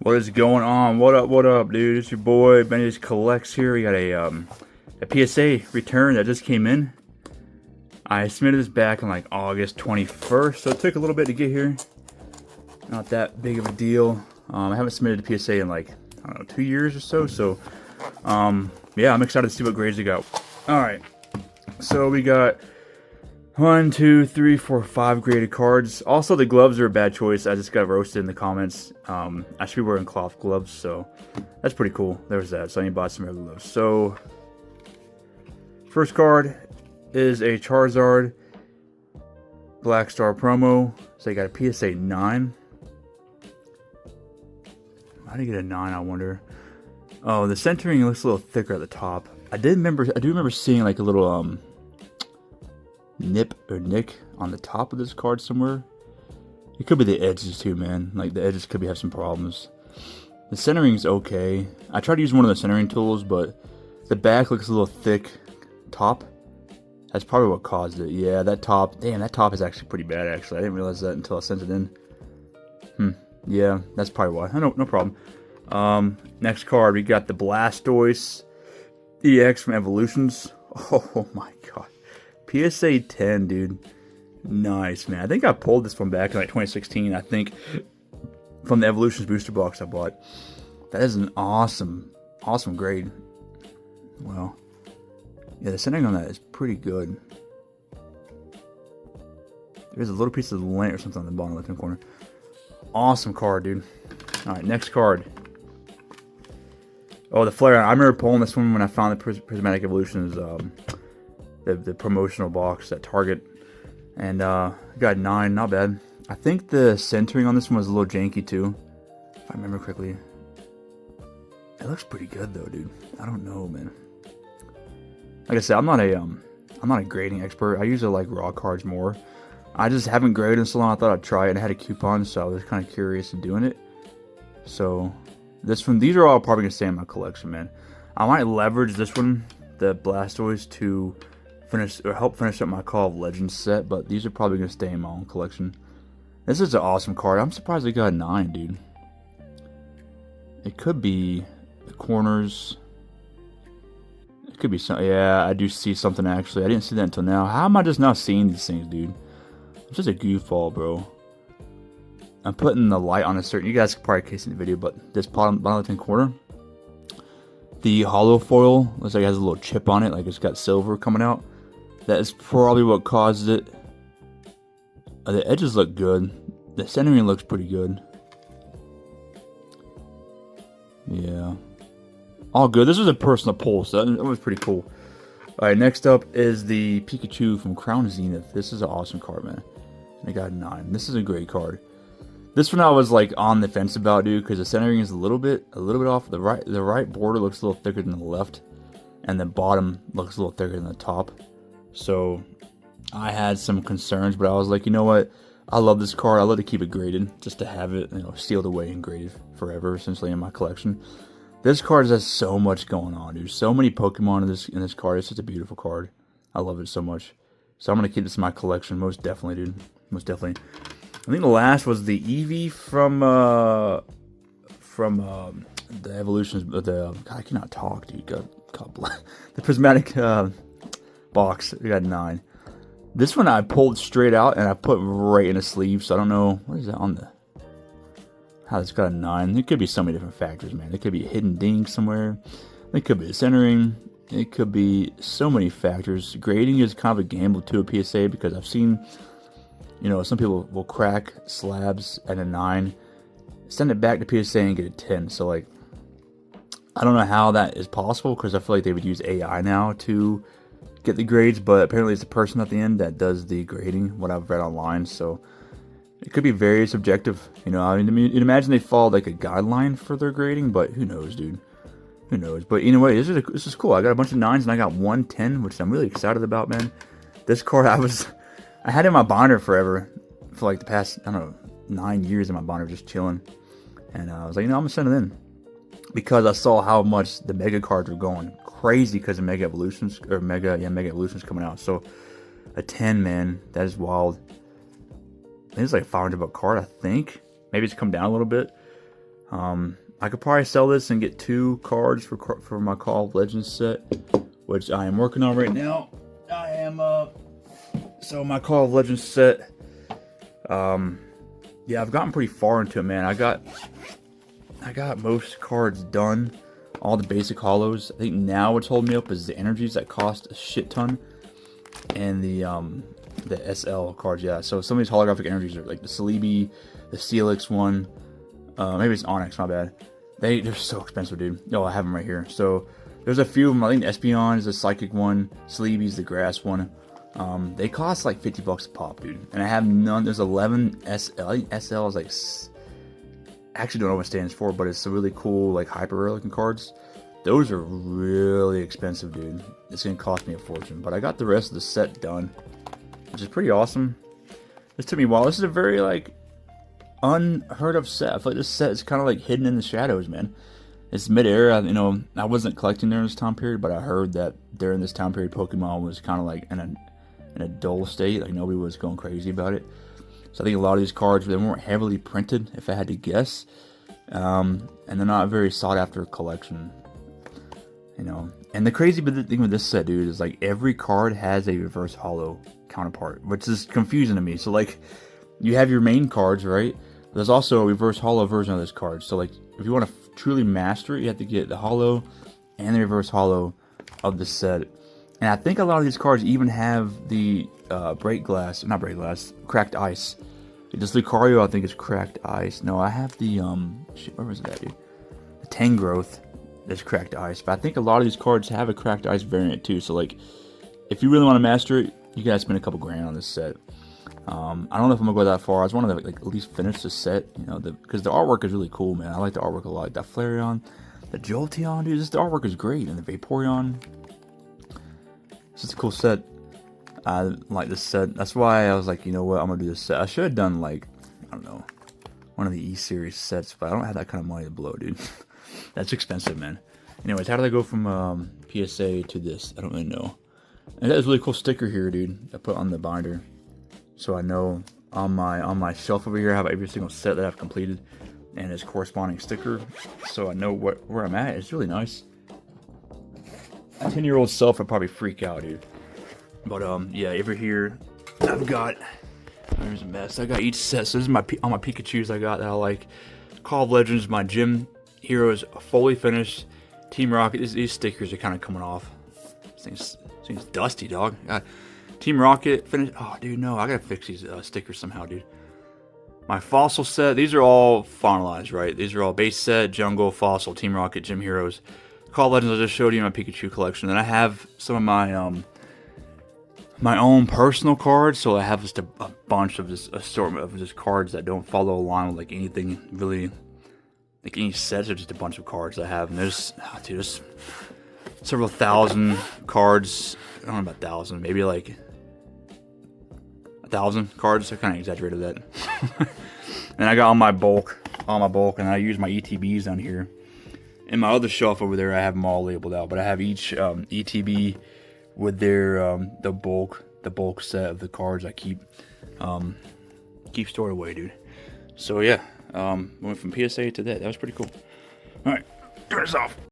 What is going on? What up, dude? It's your boy Benny's Collects here. We got a PSA return that just came in. I submitted this back on like August 21st, so it took a little bit to get here. Not that big of a deal. I haven't submitted a PSA in like, I don't know, 2 years or so. So, yeah, I'm excited to see what grades we got. All right, so we got 1, 2, 3, 4, 5 graded cards. Also, the gloves are a bad choice. I just got roasted in the comments. I should be wearing cloth gloves, so that's pretty cool. There's that. So I need to buy some regular gloves. So, first card is a Charizard Black Star promo. So you got a PSA 9. How do you get a 9, I wonder? Oh, the centering looks a little thicker at the top. I do remember seeing like a little nip or nick on the top of this card somewhere. It could be the edges too, man. Like the edges could have some problems. The centering's okay. I tried to use one of the centering tools, but the back looks a little thick. Top. That's probably what caused it. Yeah, that top. Damn, that top is actually pretty bad. Actually, I didn't realize that until I sent it in. Yeah, that's probably why. No problem. Next card, we got the Blastoise EX from Evolutions. Oh my god. PSA 10, dude. Nice, man. I think I pulled this one back in like 2016, I think, from the Evolutions booster box I bought. That is an awesome grade. Well, yeah, the centering on that is pretty good. There's a little piece of lint or something on the bottom left-hand corner. Awesome card, dude. Alright, next card. Oh, the Flare. I remember pulling this one when I found the Prismatic Evolutions, the promotional box at Target. And got 9, not bad. I think the centering on this one was a little janky too, if I remember correctly. It looks pretty good though, dude. I don't know, man. Like I said, I'm not a grading expert. I usually like raw cards more. I just haven't graded in so long. I thought I'd try it, and I had a coupon, so I was kind of curious in doing it. So this one, these are all probably gonna stay in my collection, man. I might leverage this one, the Blastoise, to help finish up my Call of Legends set, but these are probably gonna stay in my own collection. This is an awesome card. I'm surprised it got a 9, dude. It could be the corners. It could be some. Yeah, I do see something actually. I didn't see that until now. How am I just now seeing these things, dude? I'm just a goofball, bro. I'm putting the light on a certain. You guys can probably can't see the video, but this bottom left-hand corner, the hollow foil looks like it has a little chip on it, like it's got silver coming out. That is probably what caused it. The edges look good. The centering looks pretty good. Yeah. All good. This was a personal pull, so that was pretty cool. Alright, next up is the Pikachu from Crown Zenith. This is an awesome card, man. And I got a 9. This is a great card. This one I was like on the fence about, dude, because the centering is a little bit off. The right border looks a little thicker than the left, and the bottom looks a little thicker than the top. So I had some concerns, but I was like, you know what? I love this card. I love to keep it graded, just to have it, sealed away and graded forever, essentially, in my collection. This card has so much going on, dude. So many Pokemon in this card. It's such a beautiful card. I love it so much. So I'm gonna keep this in my collection, most definitely, dude. Most definitely. I think the last was the Eevee from the Evolutions. God, I cannot talk, dude. God the Prismatic box. We got 9. This one I pulled straight out and I put right in a sleeve, so I don't know what is that on the. How it's got a 9. It could be so many different factors, man. It could be a hidden ding somewhere. It could be the centering. It could be so many factors. Grading is kind of a gamble to a PSA because I've seen, some people will crack slabs at a 9, send it back to PSA and get a 10. So like, I don't know how that is possible because I feel like they would use AI now to get the grades, but apparently it's the person at the end that does the grading, what I've read online. So it could be very subjective, I mean, you'd imagine they followed like a guideline for their grading, but who knows, dude? Who knows? But anyway, this is cool. I got a bunch of 9s and I got 1 10, which I'm really excited about, man. This card I had in my binder forever, for like the past, I don't know, 9 years in my binder, just chilling. And I was like, I'm gonna send it in because I saw how much the Mega cards were going crazy because of Mega Evolutions Mega Evolutions coming out. So a 10, man, that is wild. I think it's like a $500 card, I think. Maybe it's come down a little bit. I could probably sell this and get 2 cards for my Call of Legends set, which I am working on right now. I am so my Call of Legends set. Yeah, I've gotten pretty far into it, man. I got most cards done, all the basic holos. I think now what's holding me up is the energies that cost a shit ton, and the SL cards. Yeah, so some of these holographic energies are like the Celebi, the Celix one. Maybe it's Onyx, my bad. They're so expensive, dude. Oh, I have them right here. So there's a few of them. I think the Espeon is the Psychic one. Celebi's the Grass one. They cost like $50 a pop, dude. And I have none. There's 11 SL. I think SL is like, I actually don't know what it stands for, but it's some really cool, like, hyper rare looking cards. Those are really expensive, dude. It's gonna cost me a fortune. But I got the rest of the set done, which is pretty awesome. This took me a while. This is a very, like, unheard of set. I feel like this set is kind of like hidden in the shadows, man. It's mid-era. You know, I wasn't collecting during this time period, but I heard that during this time period, Pokemon was kind of like in a dull state. Like, nobody was going crazy about it. So I think a lot of these cards, they weren't heavily printed, if I had to guess. And they're not a very sought after collection. You know, and the crazy thing with this set, dude, is like every card has a reverse holo counterpart, which is confusing to me. So like, you have your main cards, right? There's also a reverse holo version of this card. So like, if you want to truly master it, you have to get the holo and the reverse holo of the set. And I think a lot of these cards even have the cracked ice. This Lucario, I think, is cracked ice. No, I have the shit, where was that, dude? The Tangrowth is cracked ice. But I think a lot of these cards have a cracked ice variant too. So like, if you really want to master it, you gotta spend a couple grand on this set. I don't know if I'm gonna go that far. I just want to like at least finish the set, you know, because the artwork is really cool, man. I like the artwork a lot. Like that Flareon, the Jolteon, dude. The artwork is great, and the Vaporeon. It's just a cool set. I like this set. That's why I was like, you know what, I'm gonna do this set. I should have done like, I don't know, one of the E-series sets, but I don't have that kind of money to blow, dude. That's expensive, man. Anyways, how did I go from PSA to this? I don't really know. And that is a really cool sticker here, dude. I put on the binder, so I know on my shelf over here I have every single set that I've completed and its corresponding sticker, so I know where I'm at. It's really nice. My 10-year-old self would probably freak out, dude. But yeah, over here I've got, there's a mess. I got each set. So this is all my Pikachus I got that I like. Call of Legends, my Gym Heroes fully finished. Team Rocket, these stickers are kind of coming off. This thing's dusty, dog. Team Rocket finished. Oh, dude, no, I gotta fix these stickers somehow, dude. My Fossil set, these are all finalized, right? These are all base set, Jungle, Fossil, Team Rocket, Gym Heroes. Call of Legends, I just showed you my Pikachu collection. And I have some of my my own personal cards, so I have just a bunch of this assortment of just cards that don't follow a line with like anything really, like any sets, or just a bunch of cards I have. And there's several thousand cards. I don't know about 1,000, maybe like 1,000 cards. I kind of exaggerated that. And I got all my bulk, and I use my ETBs down here. In my other shelf over there, I have them all labeled out, but I have each ETB with their the bulk set of the cards I keep stored away, dude. So yeah, went from PSA to that. That was pretty cool. All right, turn this off.